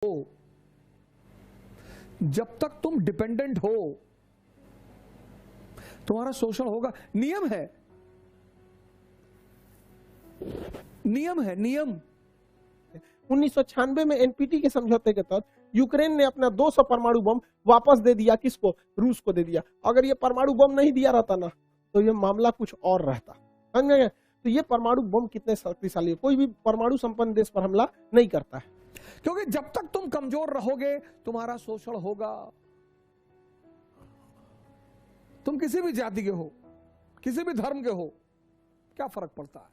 हो, जब तक तुम डिपेंडेंट हो तुम्हारा शोषण होगा। नियम है, नियम है, नियम। 1996 में एनपीटी के समझौते के तहत यूक्रेन ने अपना 200 परमाणु बम वापस दे दिया। किसको? रूस को दे दिया। अगर ये परमाणु बम नहीं दिया रहता ना तो ये मामला कुछ और रहता। समझ गए? तो ये परमाणु बम कितने शक्तिशाली है। कोई भी परमाणु संपन्न देश पर हमला नहीं करता है, क्योंकि जब तक तुम कमजोर रहोगे तुम्हारा शोषण होगा। तुम किसी भी जाति के हो, किसी भी धर्म के हो, क्या फर्क पड़ता है।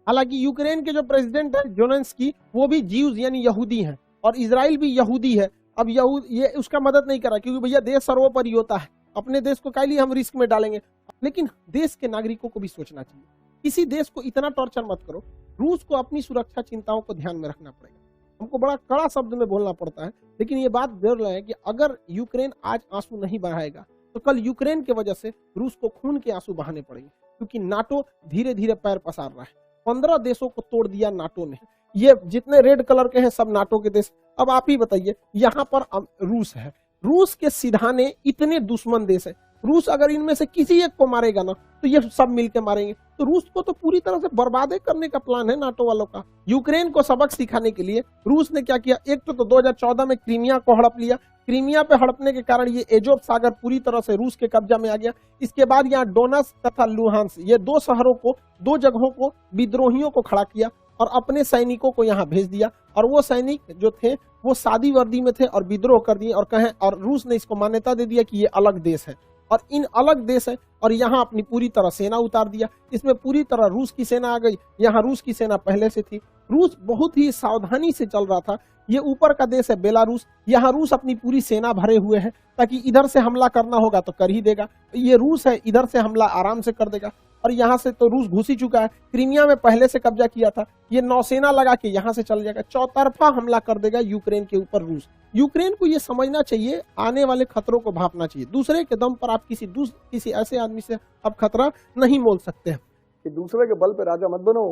हालांकि यूक्रेन के जो प्रेसिडेंट है ज़ेलेंस्की वो भी ज्यूज यानी यहूदी हैं और इजराइल भी यहूदी है। अब ये उसका मदद नहीं करा क्योंकि भैया देश सर्वोपरि होता है। अपने देश को काहे लिए हम रिस्क में डालेंगे। लेकिन देश के नागरिकों को भी सोचना चाहिए। किसी देश को इतना टॉर्चर मत करो। रूस को अपनी सुरक्षा चिंताओं को ध्यान में रखना पड़ेगा। हमको बड़ा कड़ा शब्द में बोलना पड़ता है, लेकिन ये बात जरूर है कि अगर यूक्रेन आज आंसू नहीं बहाएगा तो कल यूक्रेन की वजह से रूस को खून के आंसू बहाने पड़ेंगे। क्योंकि नाटो धीरे धीरे पैर पसार रहा है। 15 देशों को तोड़ दिया नाटो ने। ये जितने रेड कलर के हैं सब नाटो के देश। अब आप ही बताइए, यहाँ पर रूस है। रूस के सिधाने इतने दुश्मन देश है। रूस अगर इनमें से किसी एक को मारेगा ना तो ये सब मिलकर मारेंगे। तो रूस को तो पूरी तरह से बर्बाद करने का प्लान है नाटो वालों का। यूक्रेन को सबक सिखाने के लिए रूस ने क्या किया, एक तो 2014 में क्रीमिया को हड़प लिया। क्रीमिया पे हड़पने के कारण ये एजोव सागर पूरी तरह से रूस के कब्जा में आ गया। इसके बाद यहाँ डोनस तथा लुहांस ये 2 शहरों को, 2 जगहों को विद्रोहियों को खड़ा किया और अपने सैनिकों को यहाँ भेज दिया। और वो सैनिक जो थे वो सादी वर्दी में थे और विद्रोह कर दिए और कहें, और रूस ने इसको मान्यता दे दिया कि ये अलग देश है और इन अलग देश है। और यहाँ अपनी पूरी तरह सेना उतार दिया। इसमें पूरी तरह रूस की सेना आ गई। यहाँ रूस की सेना पहले से थी। रूस बहुत ही सावधानी से चल रहा था। ये ऊपर का देश है बेलारूस। यहाँ रूस अपनी पूरी सेना भरे हुए है ताकि इधर से हमला करना होगा तो कर ही देगा। ये रूस है, इधर से हमला आराम से कर देगा। और यहाँ से तो रूस घुस ही चुका है। क्रीमिया में पहले से कब्जा किया था। ये नौसेना लगा के यहाँ से चल जाएगा। चौतरफा हमला कर देगा यूक्रेन के ऊपर रूस। यूक्रेन को ये समझना चाहिए, आने वाले खतरों को भांपना चाहिए। दूसरे के दम पर आप किसी ऐसे आदमी से अब खतरा नहीं मोल सकते हैं कि दूसरे के बल पे राजा मत बनो।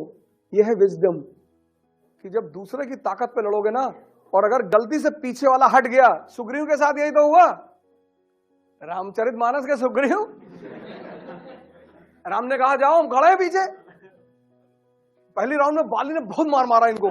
ये है विजडम कि जब दूसरे की ताकत पे लड़ोगे ना, और अगर गलती से पीछे वाला हट गया, सुग्रीव के साथ यही तो हुआ। रामचरितमानस के सुग्रीव, राम ने कहा जाओ, हम खड़े हैं पीछे। पहली राउंड में बाली ने बहुत मार मारा इनको।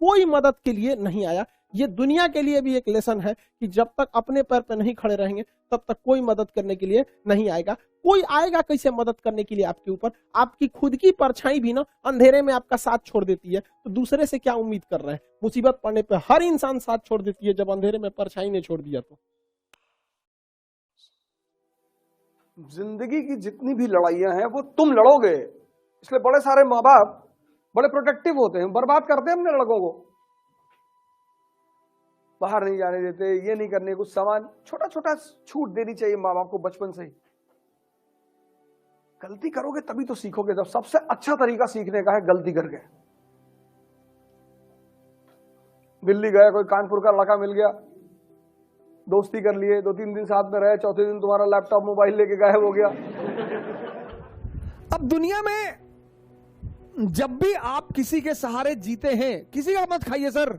कोई मदद के लिए नहीं आया। ये दुनिया के लिए भी एक लेसन है कि जब तक अपने पैर पे नहीं खड़े रहेंगे तब तक कोई मदद करने के लिए नहीं आएगा। कोई आएगा कैसे मदद करने के लिए आपके ऊपर? आपकी खुद की परछाई भी ना अंधेरे में आपका साथ छोड़ देती है, तो दूसरे से क्या उम्मीद कर रहे हैं? मुसीबत पड़ने पे हर इंसान साथ छोड़ देती है, जब अंधेरे में परछाई ने छोड़ दिया तो। जिंदगी की जितनी भी लड़ाइयां हैं वो तुम लड़ोगे। इसलिए बड़े सारे माँ बाप बड़े प्रोटेक्टिव होते हैं, बर्बाद करते हैं अपने लड़कों को। बाहर नहीं जाने देते, ये नहीं करने, कुछ सामान छोटा छोटा छूट देनी चाहिए माँ बाप को बचपन से ही। गलती करोगे तभी तो सीखोगे। जब सबसे अच्छा तरीका सीखने का है गलती करके। दिल्ली गए, कोई कानपुर का लड़का मिल गया, दोस्ती कर लिए, 2-3 दिन साथ में रहे, चौथे दिन तुम्हारा लैपटॉप मोबाइल लेके गायब हो गया। अब दुनिया में जब भी आप किसी के सहारे जीते हैं, किसी का मत खाइए सर।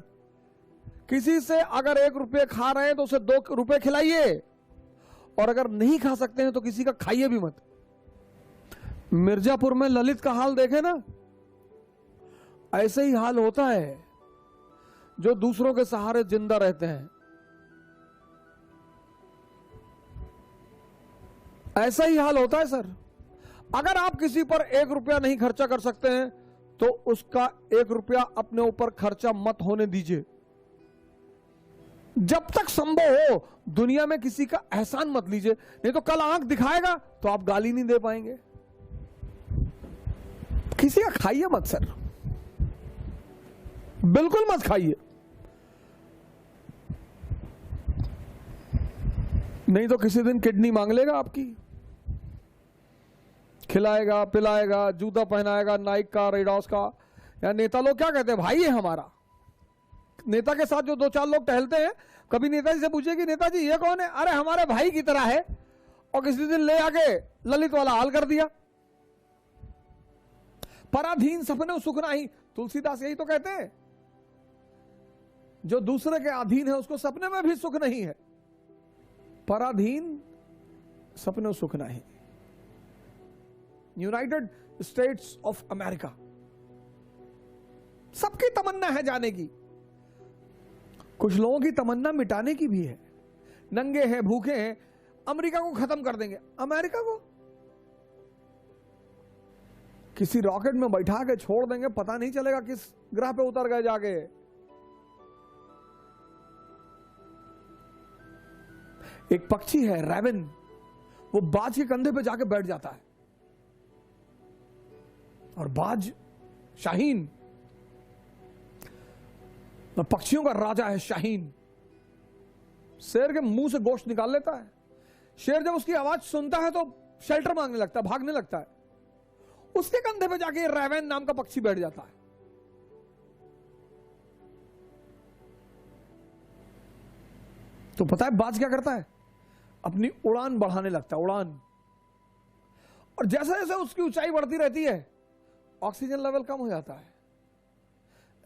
किसी से अगर 1 रुपये खा रहे हैं तो उसे 2 रुपये खिलाइए, और अगर नहीं खा सकते हैं तो किसी का खाइए भी मत। मिर्जापुर में ललित का हाल देखे ना, ऐसे ही हाल होता है जो दूसरों के सहारे जिंदा रहते हैं। ऐसा ही हाल होता है सर। अगर आप किसी पर 1 रुपया नहीं खर्चा कर सकते हैं तो उसका 1 रुपया अपने ऊपर खर्चा मत होने दीजिए। जब तक संभव हो दुनिया में किसी का एहसान मत लीजिए, नहीं तो कल आंख दिखाएगा तो आप गाली नहीं दे पाएंगे। किसी का खाइए मत सर, बिल्कुल मत खाइए, नहीं तो किसी दिन किडनी मांग लेगा आपकी। खिलाएगा, पिलाएगा, जूता पहनाएगा, नाइक का, रेडॉस का। या नेता लोग क्या कहते हैं, भाई है हमारा। नेता के साथ जो 2-4 लोग टहलते हैं, कभी नेताजी से पूछे कि नेताजी ये कौन है? अरे हमारे भाई की तरह है। और किसी दिन ले आके ललित वाला हाल कर दिया। पराधीन सपने सुख नहीं, तुलसीदास यही तो कहते हैं, जो दूसरे के अधीन है उसको सपने में भी सुख नहीं है, पराधीन सपने सुख नहीं। यूनाइटेड स्टेट्स ऑफ अमेरिका, सबकी तमन्ना है जाने की, कुछ लोगों की तमन्ना मिटाने की भी है। नंगे हैं, भूखे हैं, अमेरिका को खत्म कर देंगे। अमेरिका को किसी रॉकेट में बैठा के छोड़ देंगे, पता नहीं चलेगा किस ग्रह पे उतर गए जाके। एक पक्षी है रैवन, वो बाज के कंधे पे जाके बैठ जाता है, और बाज शाहीन, पक्षियों का राजा है शाहीन, शेर के मुंह से गोश्त निकाल लेता है। शेर जब उसकी आवाज सुनता है तो शेल्टर मांगने लगता है, भागने लगता है। उसके कंधे पे जाके रैवन नाम का पक्षी बैठ जाता है। तो पता है बाज क्या करता है? अपनी उड़ान बढ़ाने लगता है, उड़ान। और जैसे जैसे उसकी ऊंचाई बढ़ती रहती है, ऑक्सीजन लेवल कम हो जाता है,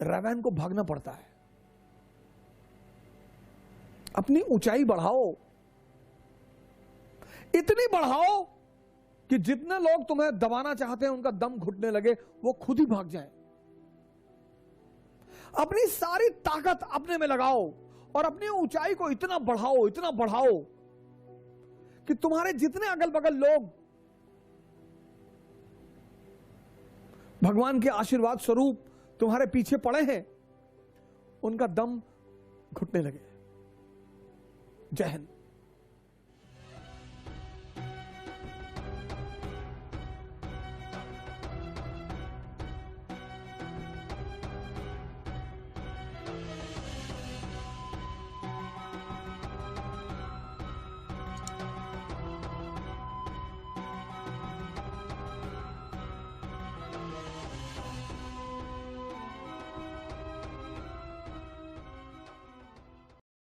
रैवन को भागना पड़ता है। अपनी ऊंचाई बढ़ाओ, इतनी बढ़ाओ कि जितने लोग तुम्हें दबाना चाहते हैं उनका दम घुटने लगे, वो खुद ही भाग जाएं। अपनी सारी ताकत अपने में लगाओ और अपनी ऊंचाई को इतना बढ़ाओ कि तुम्हारे जितने अगल बगल लोग भगवान के आशीर्वाद स्वरूप तुम्हारे पीछे पड़े हैं, उनका दम घुटने लगे। जय हिंद।